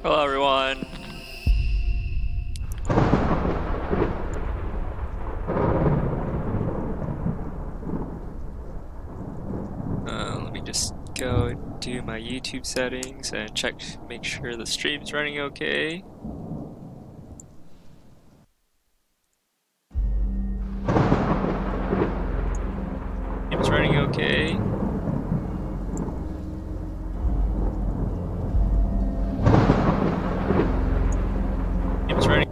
Hello everyone. Let me just go do my YouTube settings and make sure the stream's running okay. Stream's running okay. Stream's running.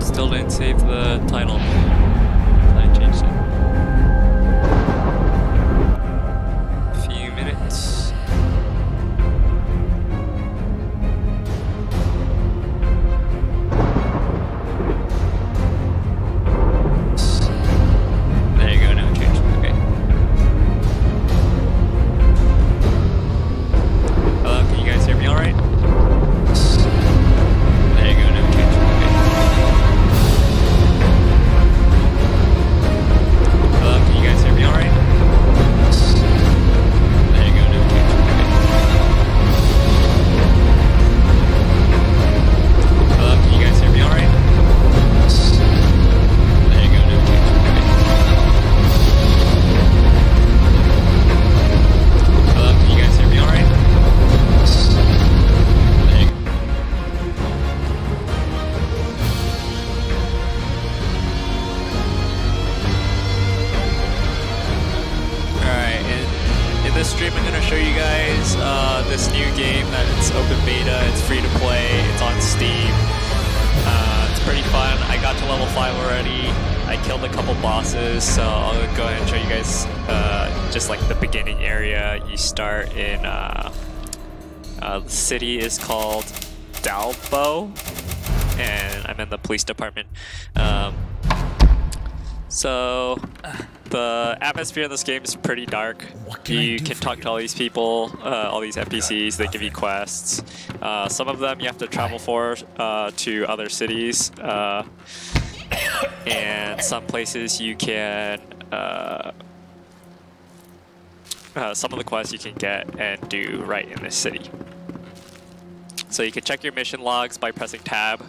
Still didn't save the title. I changed it. A few minutes. There you go, now it changed. Okay. Hello, can you guys hear me alright? There you go, now it changed. Okay. Hello, can you guys hear me alright? There you go, now it changed. Okay. Hello, can you guys hear me alright? There you go, now it changed. Okay. Hello, can you guys hear me alright? There you go. Alright, in this stream I'm going to show you guys this new game that it's open beta, it's free to play, it's on Steam. It's pretty fun. I got to level 5 already. I killed a couple bosses, so I'll go ahead and show you guys just like the beginning area. You start in, the city is called Dalbo, and I'm in the police department. So the atmosphere in this game is pretty dark. You can talk to all these people, all these NPCs, they give you quests. Some of them you have to travel for to other cities, and some places you can, some of the quests you can get and do right in this city. So you can check your mission logs by pressing tab,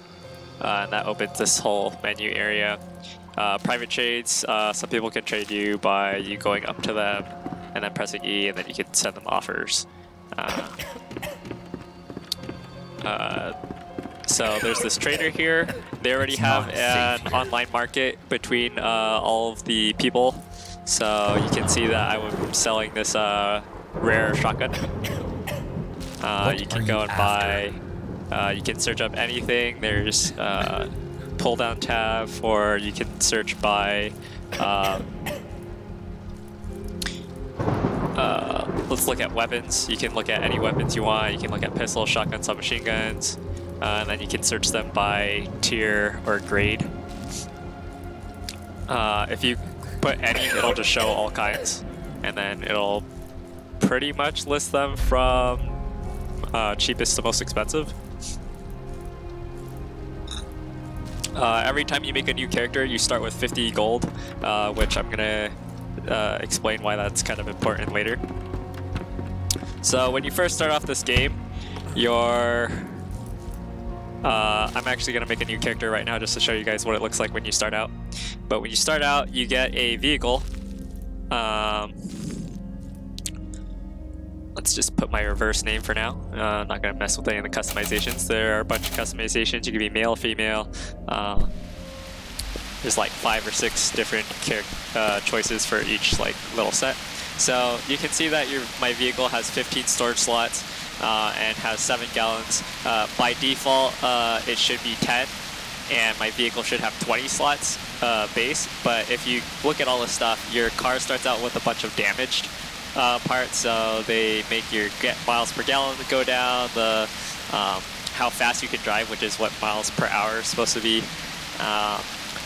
and that opens this whole menu area. Private trades, some people can trade you by you going up to them and then pressing E, and then you can send them offers. So there's this trader here. They already have an online market between all of the people. So you can see that I'm selling this rare shotgun. You can go and buy, you can search up anything. There's pull down tab, or you can search by let's look at weapons. You can look at any weapons you want. You can look at pistols, shotguns, submachine guns, and then you can search them by tier or grade. If you put any, it'll just show all kinds, and then it'll pretty much list them from cheapest to most expensive. Every time you make a new character, you start with 50 gold, which I'm gonna explain why that's kind of important later. So when you first start off this game, I'm actually gonna make a new character right now just to show you guys what it looks like when you start out. But when you start out, you get a vehicle. Let's just put my reverse name for now. I'm not gonna mess with any of the customizations. There are a bunch of customizations. You can be male, female. There's like 5 or 6 different choices for each like little set. So you can see that my vehicle has 15 storage slots. and has 7 gallons. By default, it should be 10, and my vehicle should have 20 slots base. But if you look at all this stuff, your car starts out with a bunch of damaged parts, so they make your miles per gallon go down, the how fast you can drive, which is what miles per hour is supposed to be,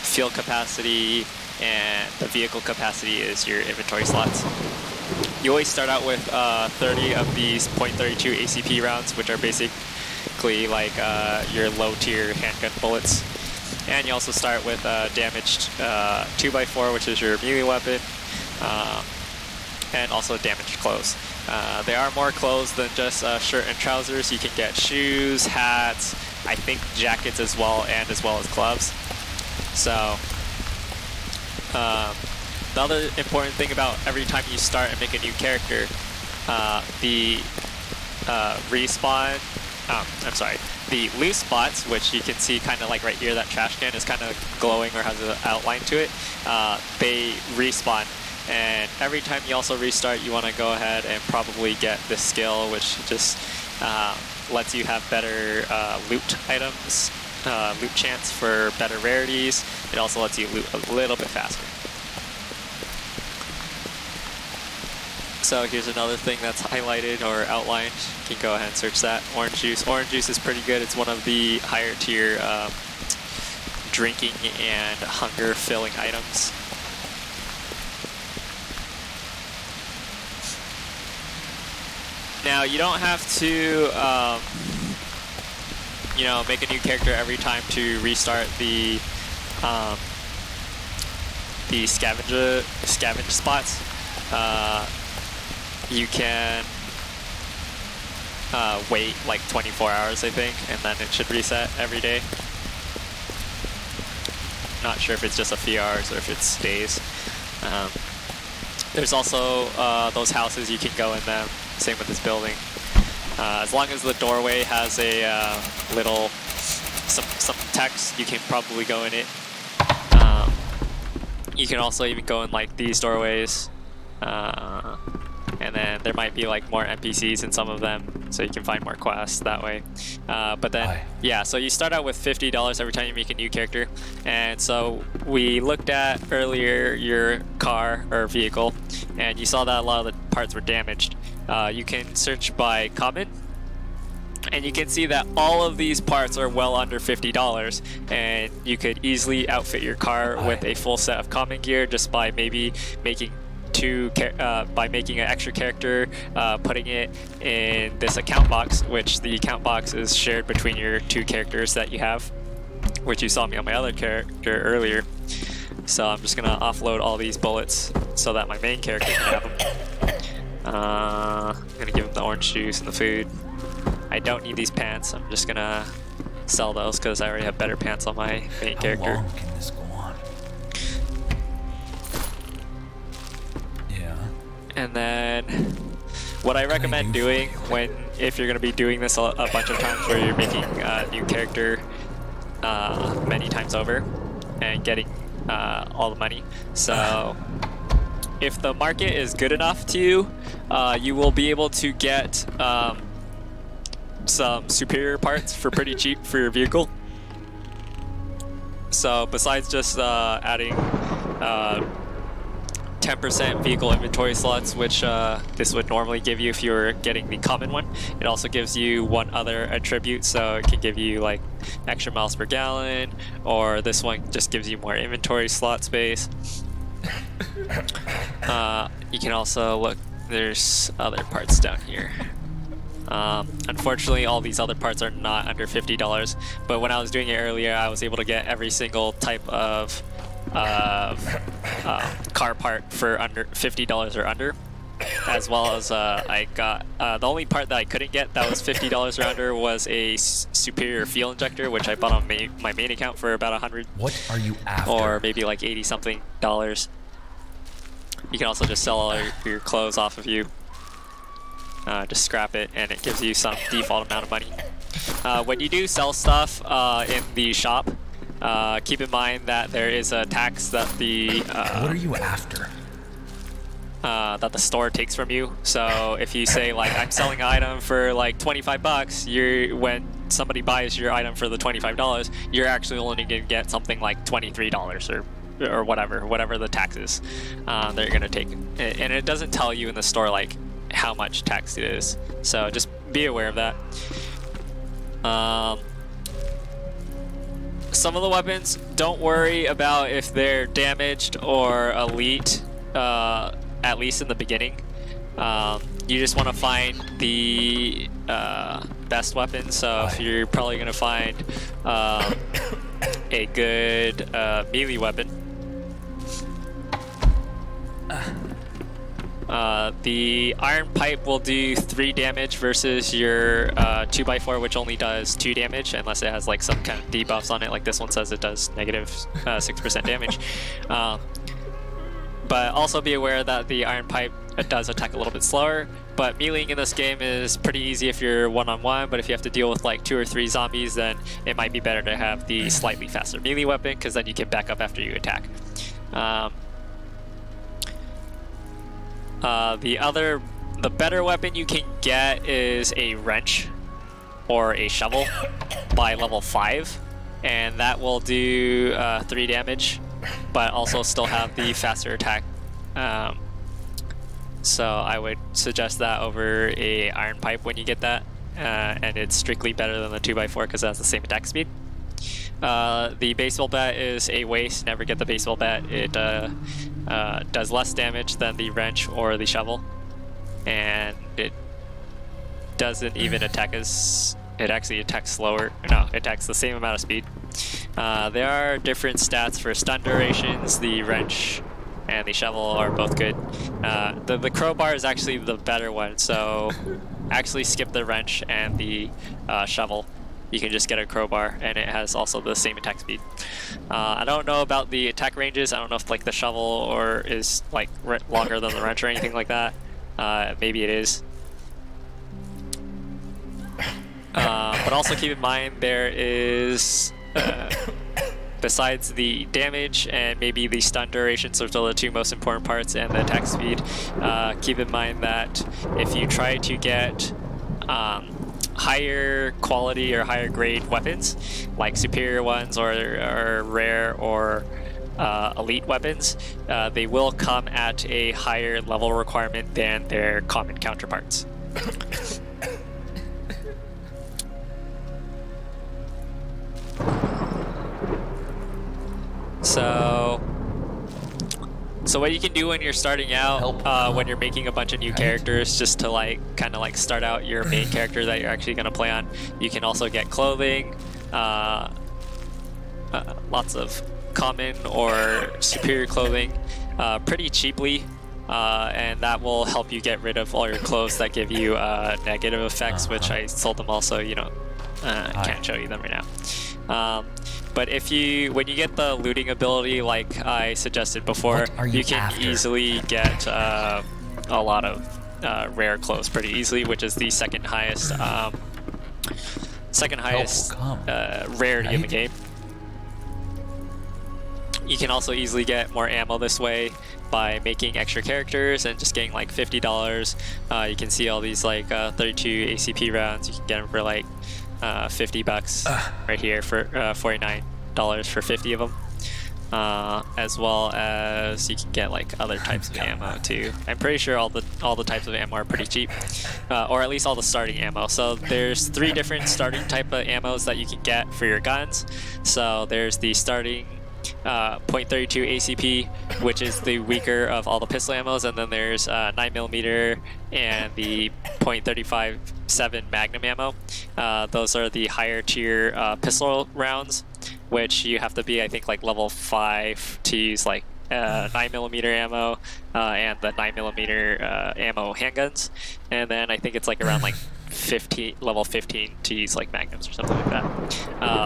fuel capacity, and the vehicle capacity is your inventory slots. You always start out with 30 of these .32 ACP rounds, which are basically like your low-tier handgun bullets. And you also start with damaged 2x4, which is your melee weapon, and also damaged clothes. There are more clothes than just shirt and trousers. You can get shoes, hats, I think jackets as well as gloves. So the other important thing about every time you start and make a new character, the the loose spots, which you can see kind of like right here, that trash can is kind of glowing or has an outline to it, they respawn. And every time you also restart, you want to go ahead and probably get this skill, which just lets you have better loot items, loot chance for better rarities. It also lets you loot a little bit faster. So here's another thing that's highlighted or outlined. You can go ahead and search that. Orange juice. Orange juice is pretty good. It's one of the higher tier drinking and hunger filling items. Now you don't have to, you know, make a new character every time to restart the scavenge spots. You can wait like 24 hours, I think, and then it should reset every day. Not sure if it's just a few hours or if it's days. There's also those houses, you can go in them. Same with this building. As long as the doorway has a little some text, you can probably go in it. You can also even go in like these doorways, and then there might be like more NPCs in some of them, so you can find more quests that way. But then, yeah, so you start out with $50 every time you make a new character. And so we looked at earlier your car or vehicle, and you saw that a lot of the parts were damaged. You can search by common, and you can see that all of these parts are well under $50, and you could easily outfit your car with a full set of common gear just by maybe making an extra character, putting it in this account box, which the account box is shared between your two characters that you have, which you saw me on my other character earlier. So I'm just gonna offload all these bullets so that my main character can have them. I'm gonna give him the orange juice and the food. I don't need these pants. I'm just gonna sell those because I already have better pants on my main character. How long can this go on? Yeah. And then what I recommend doing if you're gonna be doing this a bunch of times, where you're making a new character many times over and getting all the money. So if the market is good enough to you, you will be able to get some superior parts for pretty cheap for your vehicle. So besides just adding 10% vehicle inventory slots, which this would normally give you if you were getting the common one, it also gives you one other attribute. So it can give you like extra miles per gallon, or this one just gives you more inventory slot space. You can also look, there's other parts down here. Unfortunately, all these other parts are not under $50, but when I was doing it earlier, I was able to get every single type of car part for under $50 or under, as well as I got the only part that I couldn't get that was $50 or under was a superior fuel injector, which I bought on my main account for about 100. What are you after? Or maybe like 80 something dollars. You can also just sell all your clothes off of you. Just scrap it, and it gives you some default amount of money. When you do sell stuff in the shop, keep in mind that there is a tax that the... what are you after? that the store takes from you. So if you say like I'm selling an item for like 25 bucks, when somebody buys your item for the $25, you're actually only going to get something like $23 or whatever the tax is that you're going to take. And it doesn't tell you in the store like how much tax it is. So just be aware of that. Some of the weapons, don't worry about if they're damaged or elite, at least in the beginning. You just want to find the best weapon. So if you're probably going to find a good melee weapon. The iron pipe will do 3 damage versus your 2x4, which only does 2 damage unless it has like some kind of debuffs on it. Like this one says it does negative 6% damage. But also be aware that the iron pipe does attack a little bit slower. But meleeing in this game is pretty easy if you're one-on-one, but if you have to deal with like 2 or 3 zombies, then it might be better to have the slightly faster melee weapon, because then you can back up after you attack. The better weapon you can get is a wrench or a shovel by level 5, and that will do 3 damage, but also still have the faster attack. So I would suggest that over a iron pipe when you get that, and it's strictly better than the 2x4 because it has the same attack speed. The baseball bat is a waste. Never get the baseball bat. It does less damage than the wrench or the shovel, and it doesn't even attack as... It actually attacks slower. No, it attacks the same amount of speed. There are different stats for stun durations. The wrench and the shovel are both good. The crowbar is actually the better one, so actually skip the wrench and the shovel. You can just get a crowbar, and it has also the same attack speed. I don't know about the attack ranges. I don't know if like the shovel or is like longer than the wrench or anything like that. Maybe it is. But also keep in mind there is, besides the damage and maybe the stun durations, which are the 2 most important parts, and the attack speed, keep in mind that if you try to get higher quality or higher grade weapons, like superior ones or rare or elite weapons, they will come at a higher level requirement than their common counterparts. So what you can do when you're starting out, when you're making a bunch of new characters, just to like kind of like start out your main character that you're actually going to play on, you can also get clothing, lots of common or superior clothing, pretty cheaply, and that will help you get rid of all your clothes that give you negative effects, which I sold them also, you know, can't show you them right now. But when you get the looting ability, like I suggested before, you can easily get a lot of rare clothes pretty easily, which is the second highest rarity in the game. You can also easily get more ammo this way by making extra characters and just getting like $50. You can see all these like 32 ACP rounds. You can get them for like 50 bucks right here for $49 for 50 of them, as well as you can get like other types of ammo too. I'm pretty sure all the types of ammo are pretty cheap, or at least all the starting ammo. So there's 3 different starting type of ammos that you can get for your guns. So there's the starting .32 ACP, which is the weaker of all the pistol ammos, and then there's 9mm and the .357 Magnum ammo. Those are the higher tier pistol rounds, which you have to be, I think, like level 5 to use like 9mm ammo and the 9mm ammo handguns, and then I think it's like around like level 15 to use like magnums or something like that.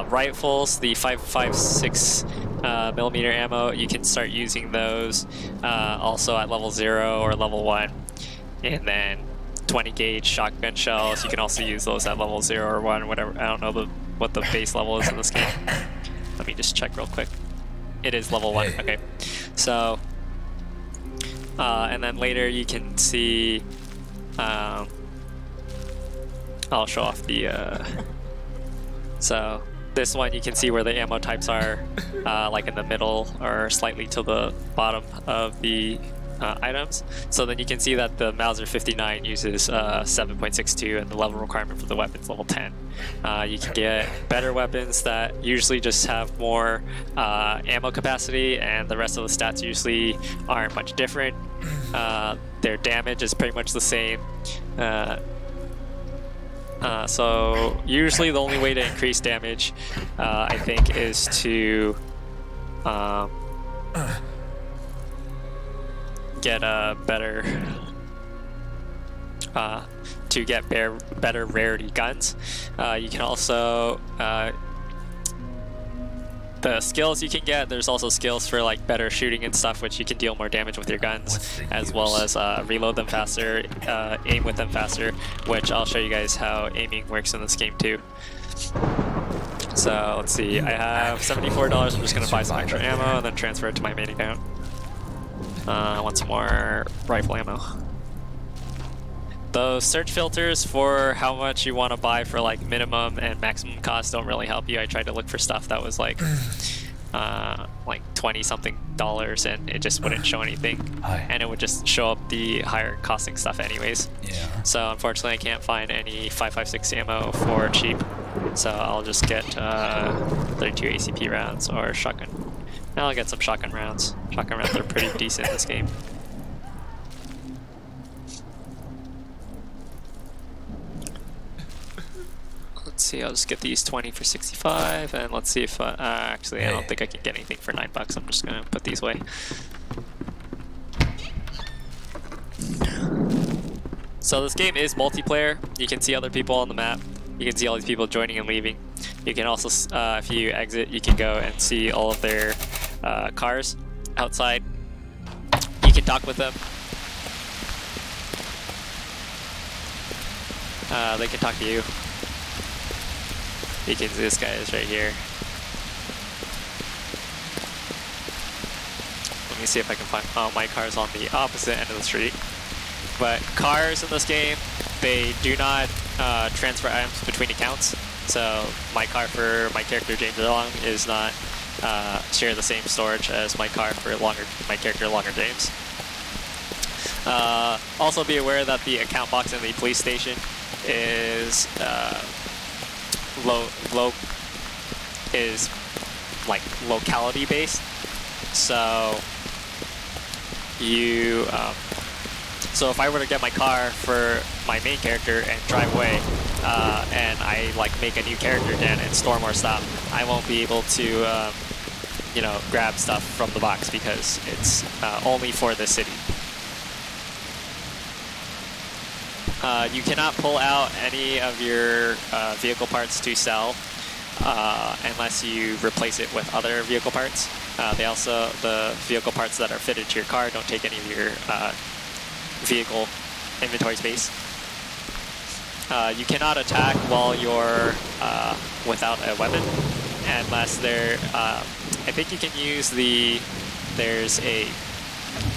Rifles, the 5.56 millimeter ammo, you can start using those also at level 0 or level 1, and then 20 gauge shotgun shells, you can also use those at level 0 or 1, whatever. I don't know what the base level is in this game. Let me just check real quick. It is level 1. Okay, so And then later you can see, I'll show off the, so this one you can see where the ammo types are, like in the middle or slightly to the bottom of the items. So then you can see that the Mauser 59 uses 7.62 and the level requirement for the weapon's level 10. You can get better weapons that usually just have more ammo capacity, and the rest of the stats usually aren't much different. Their damage is pretty much the same. So usually the only way to increase damage, I think, is to get a better better rarity guns. You can also the skills you can get, there's also skills for like better shooting and stuff, which you can deal more damage with your guns, as well as reload them faster, aim with them faster, which I'll show you guys how aiming works in this game too. So let's see, I have $74. I'm just going to buy some extra ammo and then transfer it to my main account. I want some more rifle ammo. Those search filters for how much you want to buy for like minimum and maximum cost don't really help you. I tried to look for stuff that was like 20 something dollars, and it just wouldn't show anything. And it would just show up the higher costing stuff anyways. Yeah. So unfortunately I can't find any 5.56 ammo for cheap. So I'll just get 32 ACP rounds or shotgun. Now I'll get some shotgun rounds. Shotgun rounds are pretty decent in this game. Let's see, I'll just get these 20 for 65, and let's see if, actually I don't think I can get anything for $9. I'm just gonna put these away. So this game is multiplayer. You can see other people on the map. You can see all these people joining and leaving. You can also, if you exit, you can go and see all of their cars outside. You can talk with them. They can talk to you. You can see this guy is right here. Let me see if I can find, oh, my car's on the opposite end of the street. But cars in this game, they do not transfer items between accounts. So my car for my character James Erlong is not share the same storage as my car for my character Longer James. Also be aware that the account box in the police station is like locality based. So you so if I were to get my car for my main character and drive away, and I like make a new character again and store more stuff, I won't be able to you know, grab stuff from the box because it's only for the city. You cannot pull out any of your vehicle parts to sell unless you replace it with other vehicle parts. The vehicle parts that are fitted to your car don't take any of your vehicle inventory space. You cannot attack while you're without a weapon, unless I think you can use there's a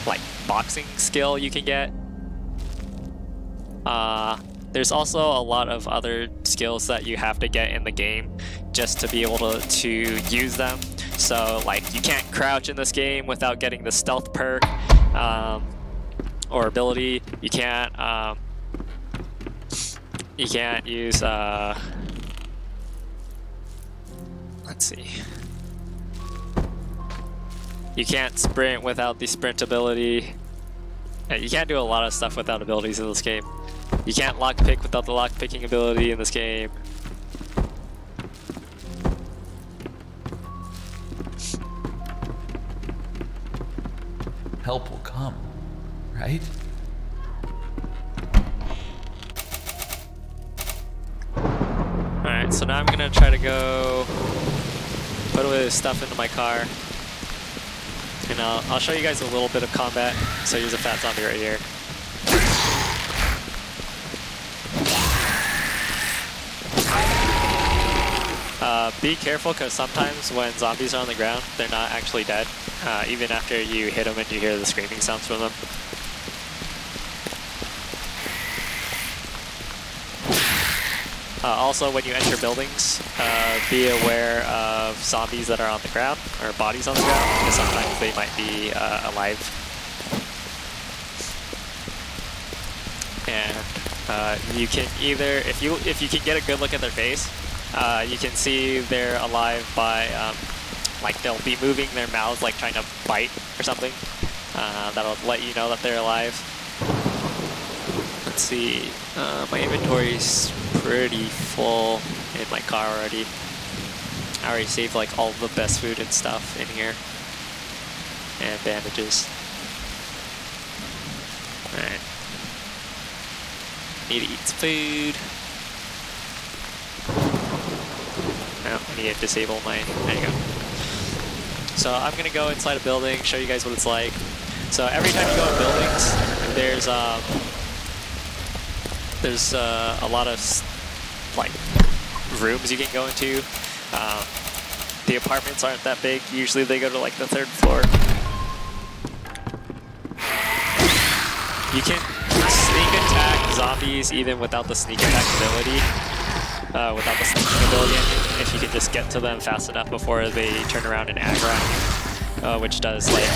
like boxing skill you can get. There's also a lot of other skills that you have to get in the game just to be able to use them. So like you can't crouch in this game without getting the stealth perk or ability. You can't use let's see. You can't sprint without the sprint ability. You can't do a lot of stuff without abilities in this game. You can't lockpick without the lockpicking ability in this game. Help will come, right? Alright, so now I'm gonna try to go put away this stuff into my car. And I'll show you guys a little bit of combat. So here's a fat zombie right here. Be careful because sometimes when zombies are on the ground, they're not actually dead. Even after you hit them and you hear the screaming sounds from them. Also, when you enter buildings, be aware of zombies that are on the ground, or bodies on the ground, because sometimes they might be alive. And you can either, if you can get a good look at their face, you can see they're alive by, like they'll be moving their mouths, like trying to bite or something. That'll let you know that they're alive. Let's see, my inventory's pretty full in my car already. I already saved like all the best food and stuff in here. And bandages. Alright. Need to eat some food. Oh, I need to disable my, there you go. So I'm gonna go inside a building, show you guys what it's like. So every time you go in buildings, there's a lot of like rooms you can go into. The apartments aren't that big. Usually they go to like the 3rd floor. You can sneak attack zombies even without the sneak attack ability. Without the sneaking ability, if you can just get to them fast enough before they turn around and aggro, which does like,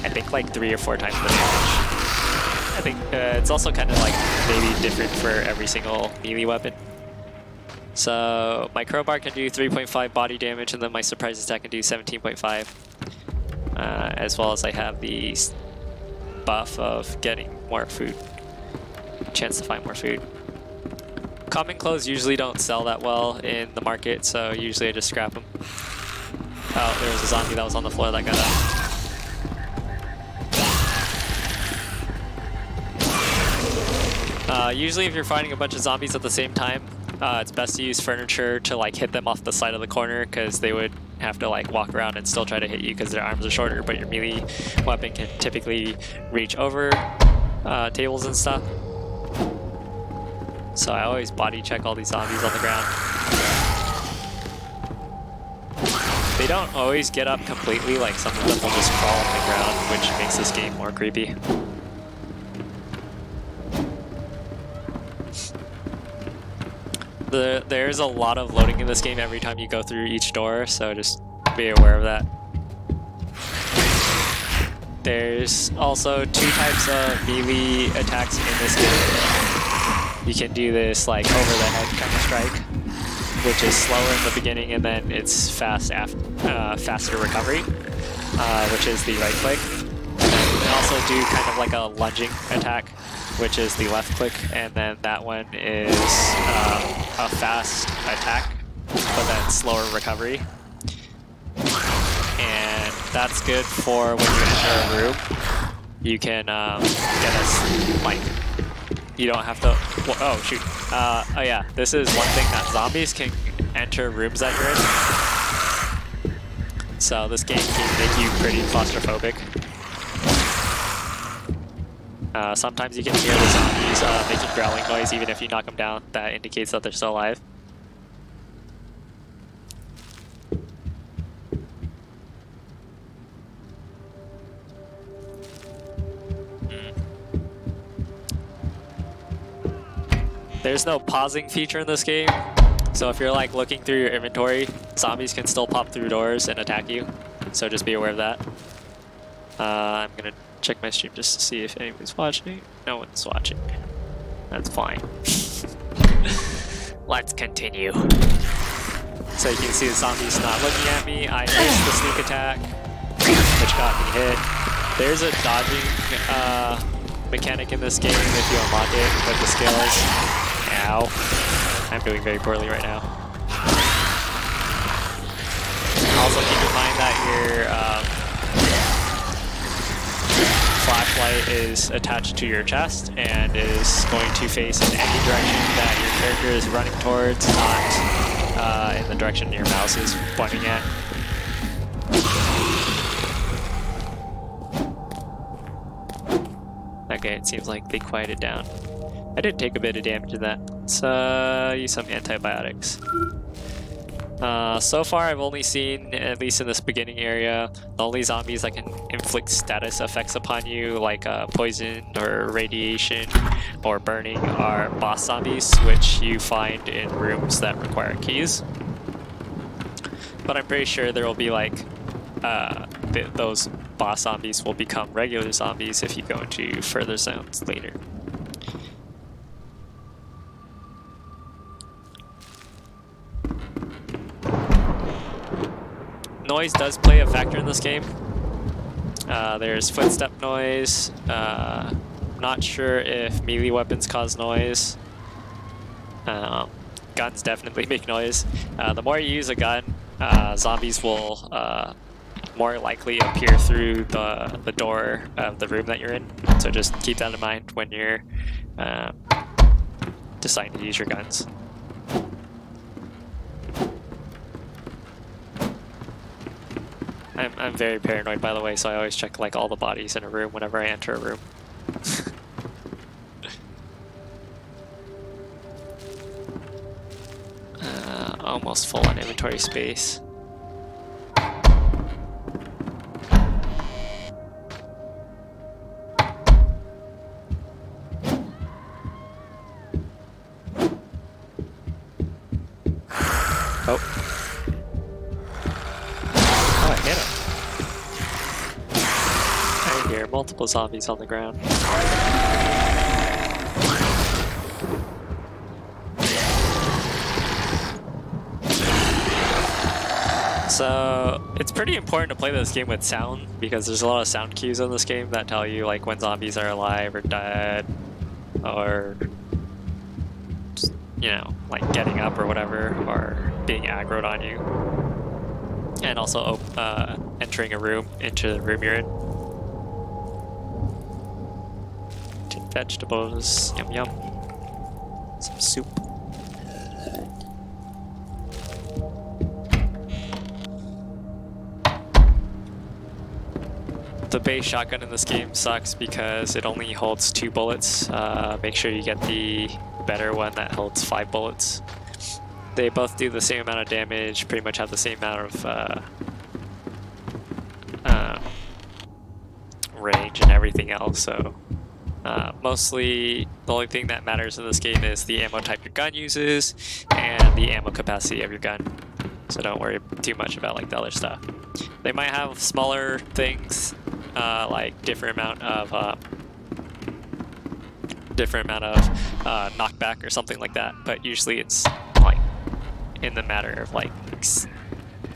I think like 3 or 4 times the damage. I think it's also kind of like maybe different for every single melee weapon. So my crowbar can do 3.5 body damage, and then my surprise attack can do 17.5. As well as I have the buff of getting more food, chance to find more food. Common clothes usually don't sell that well in the market, so usually I just scrap them. Oh, there was a zombie that was on the floor that got up. Usually if you're fighting a bunch of zombies at the same time, it's best to use furniture to like hit them off the side of the corner, because they would have to like walk around and still try to hit you because their arms are shorter, but your melee weapon can typically reach over tables and stuff. So I always body check all these zombies on the ground. They don't always get up completely, like some of them will just crawl on the ground, which makes this game more creepy. There's a lot of loading in this game every time you go through each door, so just be aware of that. There's also 2 types of melee attacks in this game. You can do this like over the head kind of strike, which is slower in the beginning, and then it's faster recovery, which is the right click. And then you can also do kind of like a lunging attack, which is the left click, and then that one is a fast attack, but then slower recovery. And that's good for when you enter a room. You can get us, like, you don't have to, well, oh shoot. Oh yeah, this is one thing that zombies can enter rooms that you're in. So this game can make you pretty claustrophobic. Sometimes you can hear the zombies making growling noise even if you knock them down. That indicates that they're still alive. There's no pausing feature in this game, so if you're like looking through your inventory, zombies can still pop through doors and attack you, so just be aware of that. I'm gonna check my stream just to see if anybody's watching. No one's watching. That's fine. Let's continue. So you can see the zombies not looking at me. I missed the sneak attack, which got me hit. There's a dodging mechanic in this game if you unlock it with the skills. Ow. I'm doing very poorly right now. Also keep in mind that your flashlight is attached to your chest and is going to face in any direction that your character is running towards, not in the direction your mouse is pointing at. Okay, it seems like they quieted down. I did take a bit of damage in that. Let's use some antibiotics. So far, I've only seen, at least in this beginning area, the only zombies that can inflict status effects upon you, like poison or radiation or burning, are boss zombies, which you find in rooms that require keys. But I'm pretty sure there will be like those boss zombies will become regular zombies if you go into further zones later. Noise does play a factor in this game. There's footstep noise. Not sure if melee weapons cause noise. Guns definitely make noise. The more you use a gun, zombies will more likely appear through the door of the room that you're in. So just keep that in mind when you're deciding to use your guns. I'm very paranoid, by the way, so I always check like all the bodies in a room whenever I enter a room. Almost full on inventory space. Oh. Oh, I hit him. I hear multiple zombies on the ground. So it's pretty important to play this game with sound because there's a lot of sound cues in this game that tell you like when zombies are alive or dead or just, you know, like getting up or whatever or being aggroed on you. And also entering a room into the room you're in. Tin vegetables, yum yum. Some soup. The base shotgun in this game sucks because it only holds 2 bullets. Make sure you get the better one that holds 5 bullets. They both do the same amount of damage, pretty much have the same amount of range and everything else, so mostly the only thing that matters in this game is the ammo type your gun uses and the ammo capacity of your gun. So don't worry too much about like the other stuff. They might have smaller things like different amount of knockback or something like that, but usually it's like in the matter of like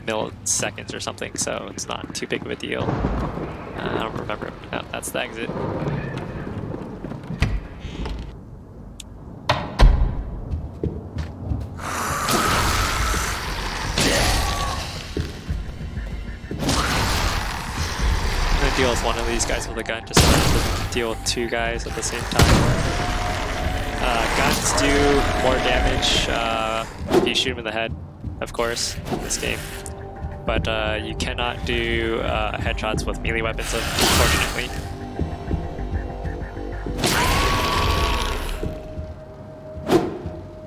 milliseconds or something, so it's not too big of a deal. I don't remember. No, that's the exit. I'm gonna deal with one of these guys with a gun just so I have to deal with 2 guys at the same time. Guns do more damage if you shoot them in the head, of course, in this game. But you cannot do headshots with melee weapons, unfortunately.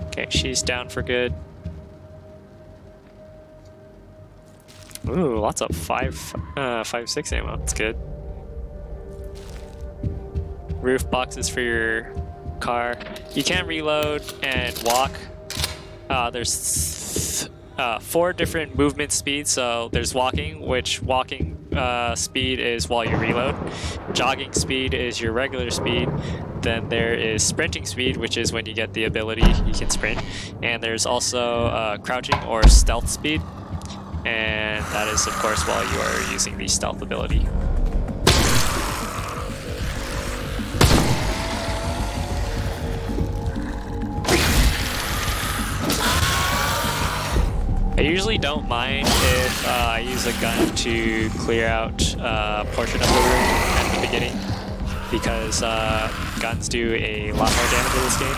Okay, she's down for good. Ooh, lots of 5.56 ammo. That's good. Roof boxes for your car. You can reload and walk. There's 4 different movement speeds. So there's walking, which walking speed is while you reload. Jogging speed is your regular speed. Then there is sprinting speed, which is when you get the ability you can sprint. And there's also crouching or stealth speed. And that is, of course, while you are using the stealth ability. I usually don't mind if I use a gun to clear out a portion of the room at the beginning, because guns do a lot more damage in this game,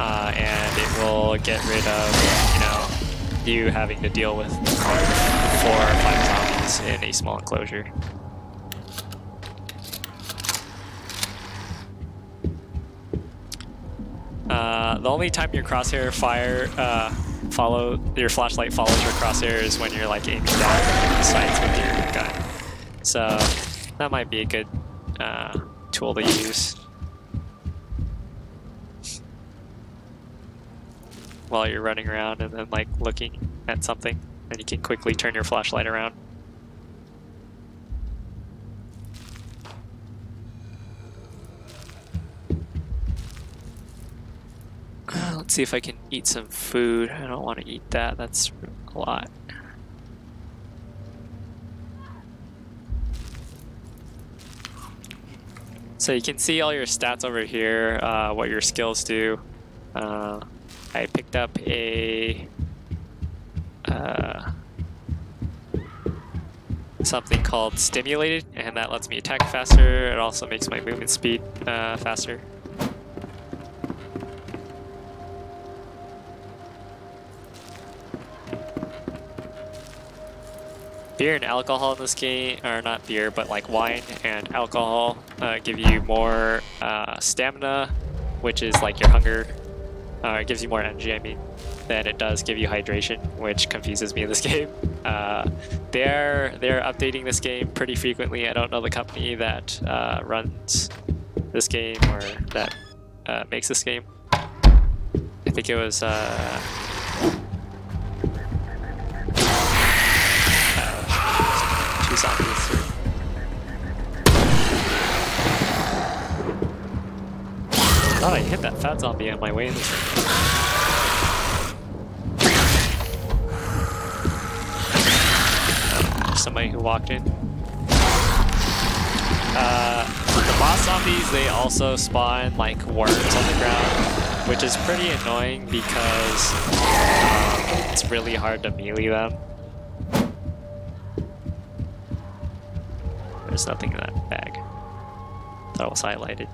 and it will get rid of, you know, you having to deal with 4 or 5 zombies in a small enclosure. The only time your crosshair fire your flashlight follows your crosshairs when you're like aiming down the sights with your gun. So that might be a good tool to use while you're running around and then like looking at something, and you can quickly turn your flashlight around. Let's see if I can eat some food. I don't want to eat that, that's a lot. So you can see all your stats over here, what your skills do. I picked up a something called Stimulated, and that lets me attack faster. It also makes my movement speed faster. Beer and alcohol in this game, or not beer, but like wine and alcohol give you more stamina, which is like your hunger. It gives you more energy, I mean, than it does give you hydration, which confuses me in this game. They're updating this game pretty frequently. I don't know the company that runs this game or that makes this game. I think it was two zombies. I thought I hit that fat zombie on my way in this thing. Somebody who walked in. The boss zombies, they also spawn like worms on the ground, which is pretty annoying because it's really hard to melee them. There's nothing in that bag. Thought it was highlighted.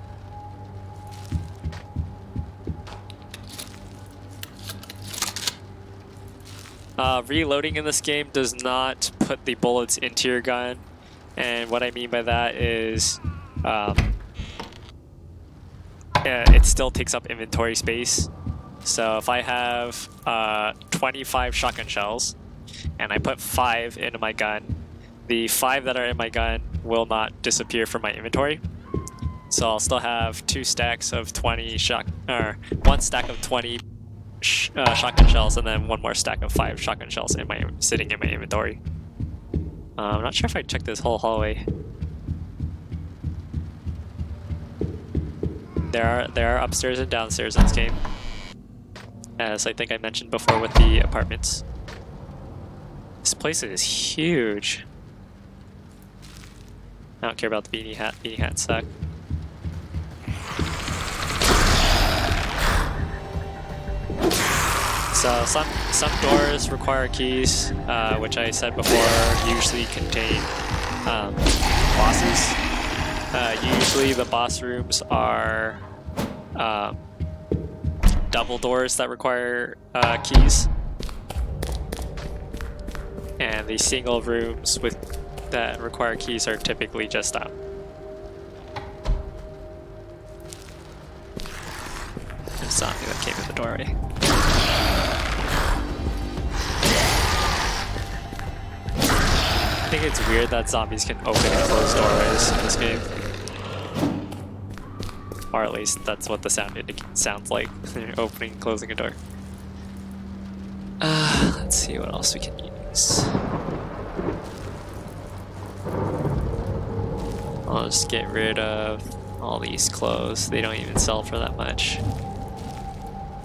Reloading in this game does not put the bullets into your gun, and what I mean by that is it still takes up inventory space. So if I have 25 shotgun shells and I put 5 into my gun, the 5 that are in my gun will not disappear from my inventory. So I'll still have 2 stacks of 20 1 stack of 20 shotgun shells, and then 1 more stack of 5 shotgun shells sitting in my inventory. I'm not sure if I checked this whole hallway. There are upstairs and downstairs in this game, as I think I mentioned before with the apartments. This place is huge. I don't care about the beanie hat. Beanie hats suck. So some doors require keys, which I said before usually contain bosses. Usually the boss rooms are double doors that require keys, and the single rooms that require keys are typically just a zombie that came in the doorway. I think it's weird that zombies can open and close doorways in this game. Or at least that's what the sound sounds like when you're opening and closing a door. Let's see what else we can use. I'll just get rid of all these clothes. They don't even sell for that much.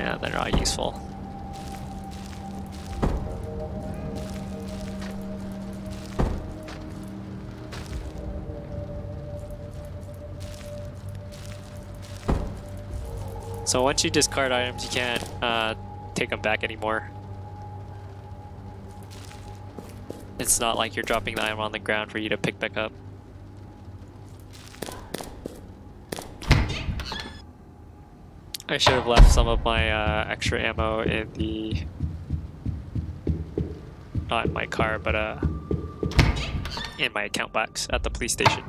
Yeah, they're not useful. So once you discard items, you can't take them back anymore. It's not like you're dropping the item on the ground for you to pick back up. I should have left some of my extra ammo in the... not in my car, but in my account box at the police station.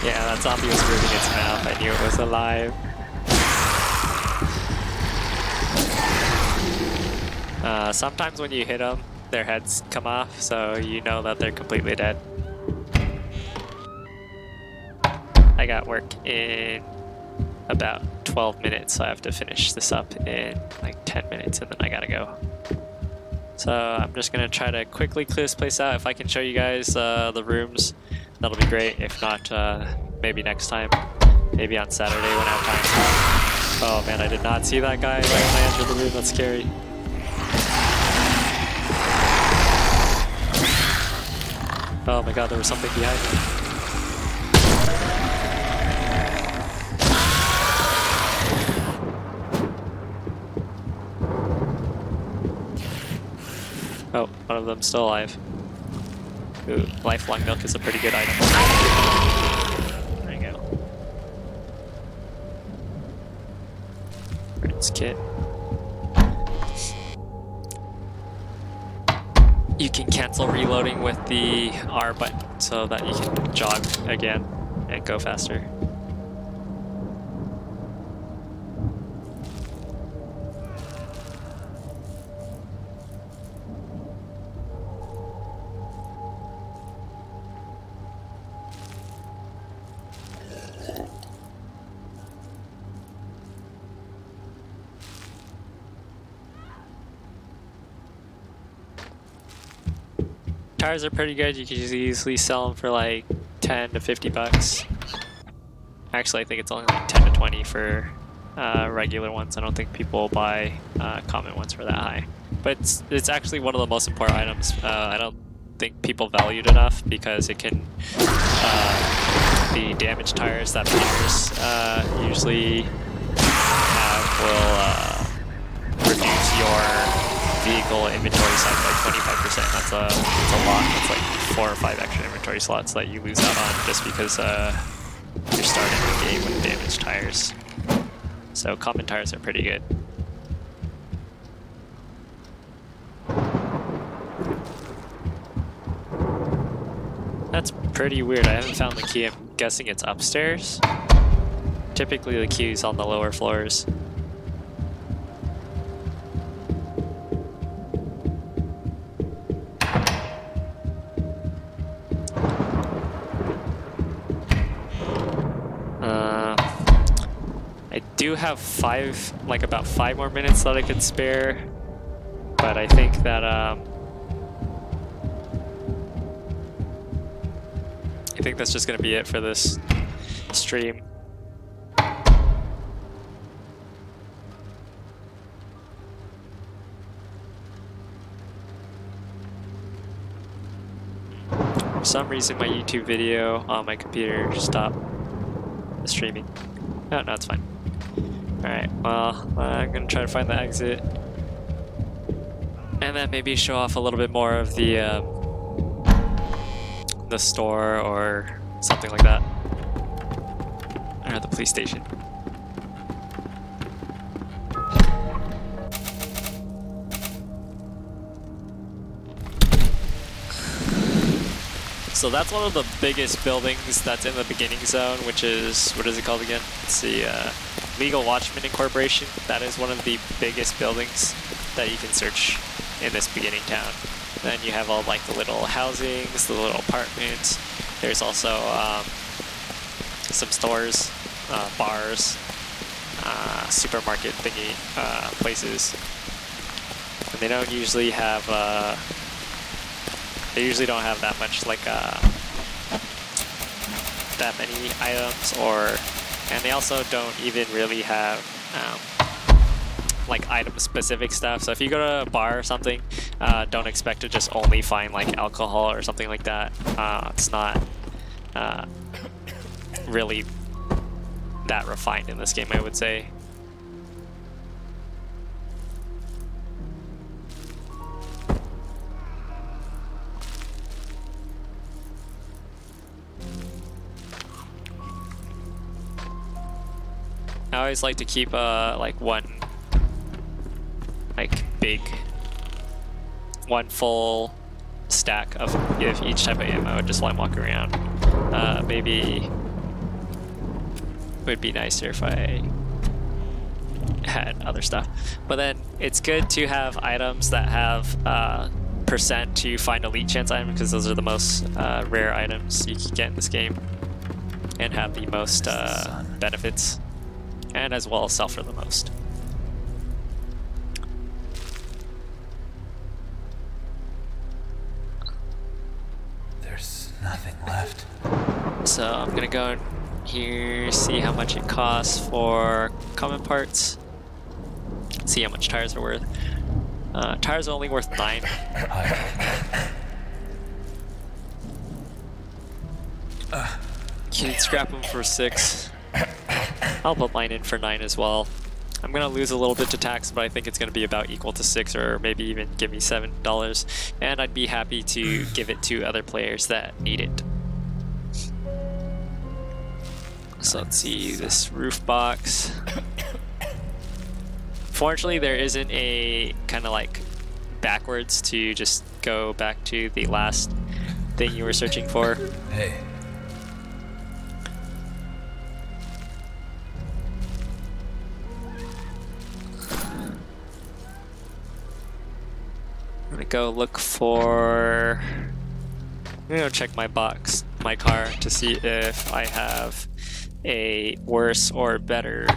Yeah, that zombie was moving its mouth. I knew it was alive. Sometimes when you hit them, their heads come off, so you know that they're completely dead. I got work in about 12 minutes, so I have to finish this up in like 10 minutes and then I gotta go. So I'm just gonna try to quickly clear this place out. If I can show you guys the rooms, that'll be great. If not, maybe next time. Maybe on Saturday when I have time. Oh man, I did not see that guy right when I entered the room. That's scary. Oh my god, there was something behind me. Oh, one of them's still alive. Ooh, lifelong milk is a pretty good item. There you go. Rinse kit. You can cancel reloading with the R button so that you can jog again and go faster. Tires are pretty good. You can easily sell them for like 10 to 50 bucks. Actually, I think it's only like 10 to 20 for regular ones. I don't think people will buy common ones for that high. But it's actually one of the most important items. I don't think people value it enough because it can the damaged tires that beginners usually have will reduce your vehicle inventory size by 25%. That's a lot. That's like 4 or 5 extra inventory slots that you lose out on just because you're starting the game with damaged tires. So common tires are pretty good. That's pretty weird. I haven't found the key. I'm guessing it's upstairs. Typically the key is on the lower floors. I do have about 5 more minutes that I could spare, but I think that I think that's just gonna be it for this stream. For some reason, my YouTube video on my computer stopped streaming. Oh, no, it's fine. Alright, well, I'm gonna try to find the exit. And then maybe show off a little bit more of the store or something like that. Or the police station. So that's one of the biggest buildings that's in the beginning zone, which is, what is it called again? It's the Legal Watchman Incorporation. That is one of the biggest buildings that you can search in this beginning town. Then you have all like the little housings, the little apartments. There's also some stores, bars, supermarket thingy places. And they don't usually have they usually don't have that much like that many items, and they also don't even really have like item specific stuff. So if you go to a bar or something, don't expect to just only find like alcohol or something like that. It's not really that refined in this game, I would say. I always like to keep like one full stack of each type of ammo just while I'm walking around. Maybe it would be nicer if I had other stuff. But then it's good to have items that have percent to find elite chance items, because those are the most rare items you can get in this game and have the most benefits, and as well sell for the most. There's nothing left. So I'm gonna go in here, see how much it costs for common parts, see how much tires are worth. Tires are only worth 9. Can scrap them for 6. I'll put mine in for 9 as well. I'm gonna lose a little bit to tax, but I think it's gonna be about equal to 6, or maybe even give me $7. And I'd be happy to give it to other players that need it. So let's see this roof box. Fortunately, there isn't a kind of like backwards to just go back to the last thing you were searching for. Hey. I'm gonna go look for. I'm gonna check my car to see if I have a worse or better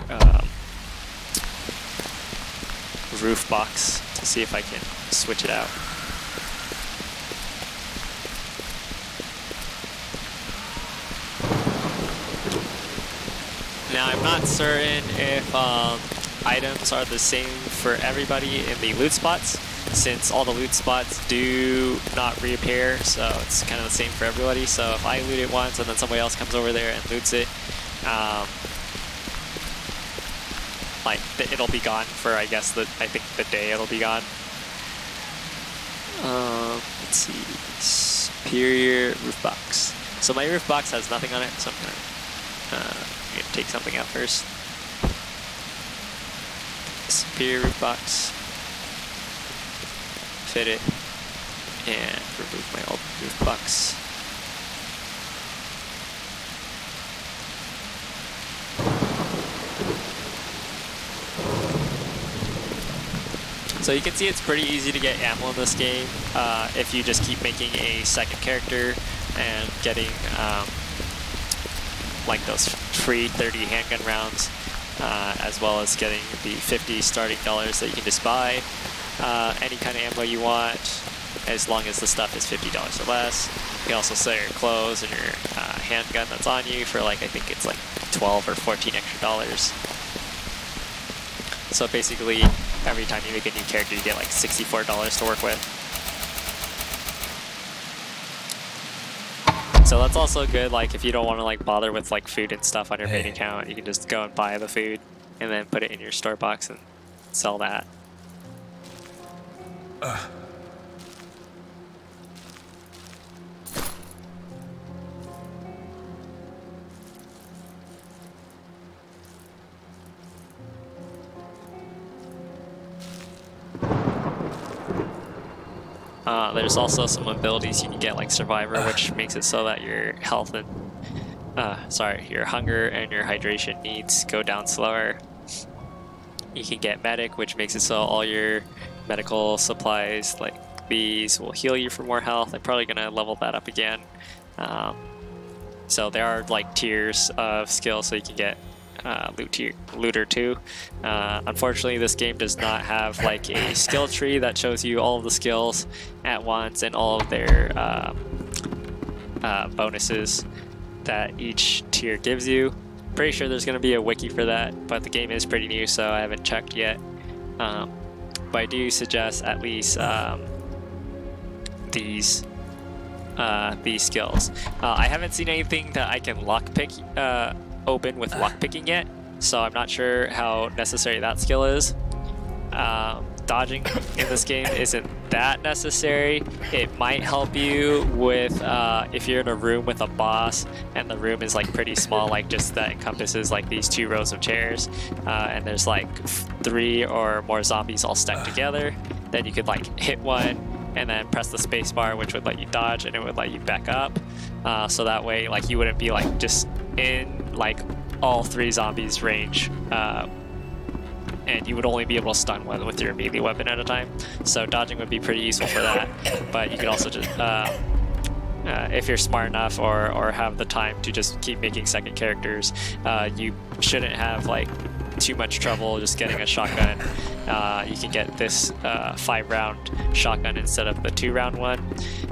roof box, to see if I can switch it out. Now I'm not certain if items are the same for everybody in the loot spots, since all the loot spots do not reappear, so it's kind of the same for everybody. So if I loot it once and then somebody else comes over there and loots it, like it'll be gone for, I guess, I think the day it'll be gone. Let's see, superior roof box. So my roof box has nothing on it, so I'm gonna take something out first. Superior roof box. Fit it and remove my old roof box. So you can see it's pretty easy to get ammo in this game if you just keep making a second character and getting like those free 30 handgun rounds, as well as getting the 50 starting dollars that you can just buy any kind of ammo you want, as long as the stuff is $50 or less. You can also sell your clothes and your handgun that's on you for, like, I think it's like 12 or 14 extra dollars. So basically, every time you make a new character, you get like $64 to work with. So that's also good, like if you don't want to like bother with like food and stuff on your main account, you can just go and buy the food and then put it in your store box and sell that. There's also some abilities you can get, like Survivor, which makes it so that your health and your hunger and your hydration needs go down slower. You can get Medic, which makes it so all your medical supplies like these will heal you for more health. I'm probably gonna level that up again. So there are like tiers of skills, so you can get Looter 2. Unfortunately, this game does not have like a skill tree that shows you all of the skills at once and all of their bonuses that each tier gives you. Pretty sure there's going to be a wiki for that, but the game is pretty new, so I haven't checked yet. But I do suggest at least these skills. I haven't seen anything that I can lockpick open with lockpicking yet, so I'm not sure how necessary that skill is. dodging in this game isn't that necessary. It might help you with if you're in a room with a boss and the room is like pretty small, like just that encompasses like these 2 rows of chairs, and there's like 3 or more zombies all stuck together. Then you could like hit one and then press the space bar, which would let you dodge, and it would let you back up. So that way, like, you wouldn't be like just in like all 3 zombies range, and you would only be able to stun one with your melee weapon at a time. So dodging would be pretty useful for that. But you could also just, if you're smart enough or have the time to just keep making second characters, you shouldn't have like too much trouble just getting a shotgun. You can get this 5-round shotgun instead of the 2-round one,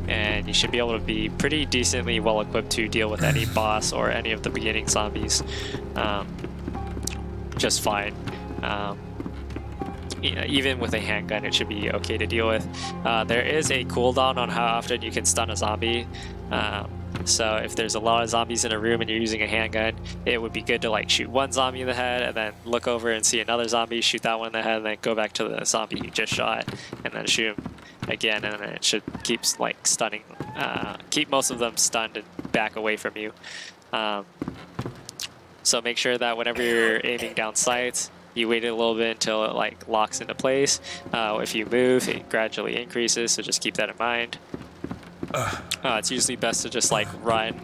and you should be able to be pretty decently well equipped to deal with any boss or any of the beginning zombies just fine. Even with a handgun, it should be okay to deal with. There is a cooldown on how often you can stun a zombie. So if there's a lot of zombies in a room and you're using a handgun, it would be good to like shoot one zombie in the head and then look over and see another zombie, shoot that one in the head, and then go back to the zombie you just shot and then shoot him again, and then it should keep like stunning, keep most of them stunned and back away from you. So make sure that whenever you're aiming down sights, you wait a little bit until it like locks into place. If you move, it gradually increases, so just keep that in mind. It's usually best to just like run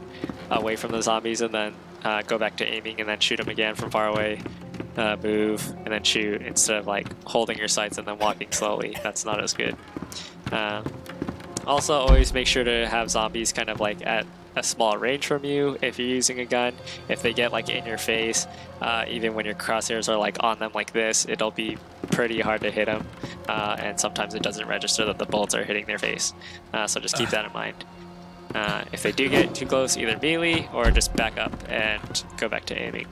away from the zombies and then go back to aiming and then shoot them again from far away. Move and then shoot instead of like holding your sights and then walking slowly. That's not as good. Also, always make sure to have zombies kind of like at a small range from you if you're using a gun. If they get like in your face, even when your crosshairs are like on them like this, it'll be pretty hard to hit them, and sometimes it doesn't register that the bullets are hitting their face, so just keep that in mind. If they do get too close, either melee or just back up and go back to aiming.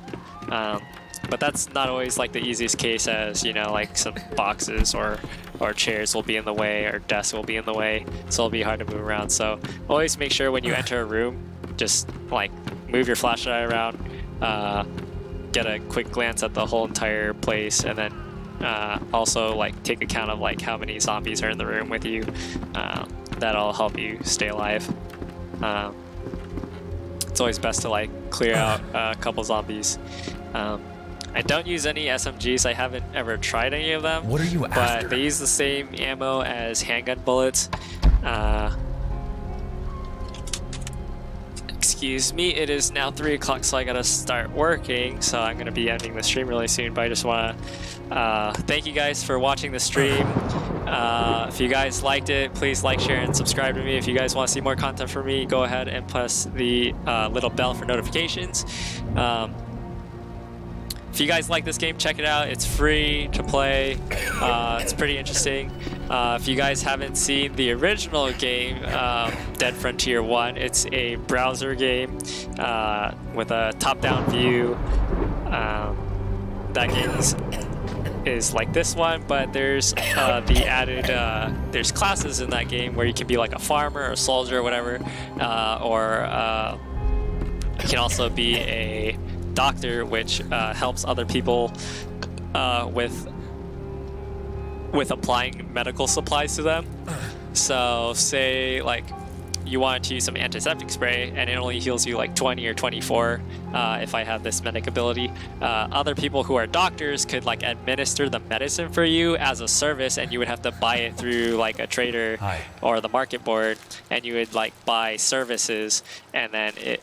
But that's not always like the easiest case, as you know, like some boxes or chairs will be in the way, or desks will be in the way, so it'll be hard to move around. So always make sure when you enter a room, just like move your flashlight around, get a quick glance at the whole entire place, and then also like take account of like how many zombies are in the room with you. That'll help you stay alive. It's always best to like clear out a couple zombies. I don't use any SMGs. I haven't ever tried any of them. What are you after? But they use the same ammo as handgun bullets. Excuse me, it is now 3 o'clock, so I gotta start working. So I'm gonna be ending the stream really soon. But I just wanna thank you guys for watching the stream. If you guys liked it, please like, share, and subscribe to me. If you guys want to see more content from me, go ahead and press the little bell for notifications. If you guys like this game, check it out. It's free to play. It's pretty interesting. If you guys haven't seen the original game, Dead Frontier 1, it's a browser game with a top-down view. That game is like this one, but there's the added, there's classes in that game where you can be like a farmer or a soldier or whatever, or you can also be a doctor, which helps other people with applying medical supplies to them. So say like you want to use some antiseptic spray and it only heals you like 20 or 24 if I have this medic ability. Other people who are doctors could like administer the medicine for you as a service, and you would have to buy it through like a trader or the market board, and you would like buy services, and then it,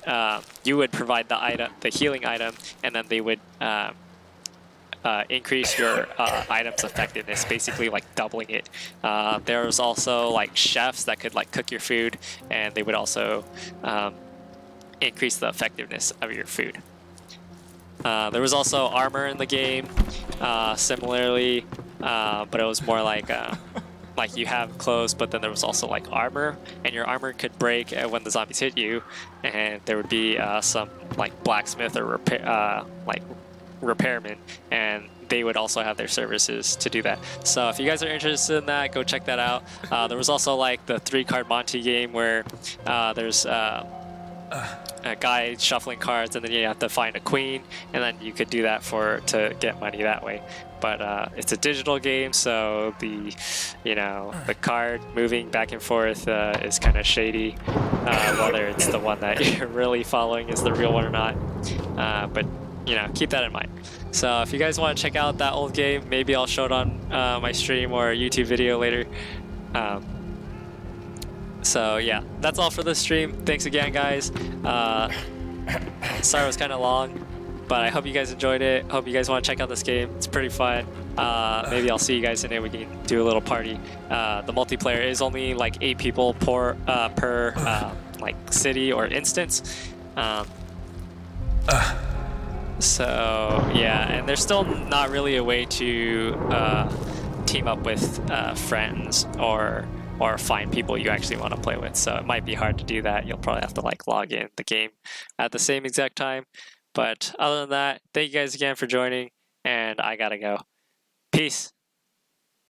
you would provide the item, the healing item, and then they would increase your item's effectiveness, basically like doubling it. There's also like chefs that could like cook your food, and they would also increase the effectiveness of your food. There was also armor in the game, similarly, but it was more like you have clothes, but then there was also like armor, and your armor could break when the zombies hit you, and there would be some like blacksmith or repairman, and they would also have their services to do that. So if you guys are interested in that, go check that out. There was also like the 3-card Monty game where there's a guy shuffling cards, and then you have to find a queen, and then you could do that to get money that way. but it's a digital game, so the the card moving back and forth is kind of shady, whether it's the one that you're really following is the real one or not. But keep that in mind. So if you guys want to check out that old game, maybe I'll show it on my stream or YouTube video later. So yeah, that's all for this stream. Thanks again, guys. Sorry it was kind of long, but I hope you guys enjoyed it. Hope you guys want to check out this game. It's pretty fun. Maybe I'll see you guys in it. We can do a little party. The multiplayer is only like 8 people per like city or instance. So yeah, and there's still not really a way to team up with friends or find people you actually want to play with. So it might be hard to do that. You'll probably have to like log in the game at the same exact time. But other than that, thank you guys again for joining, and I gotta go. Peace.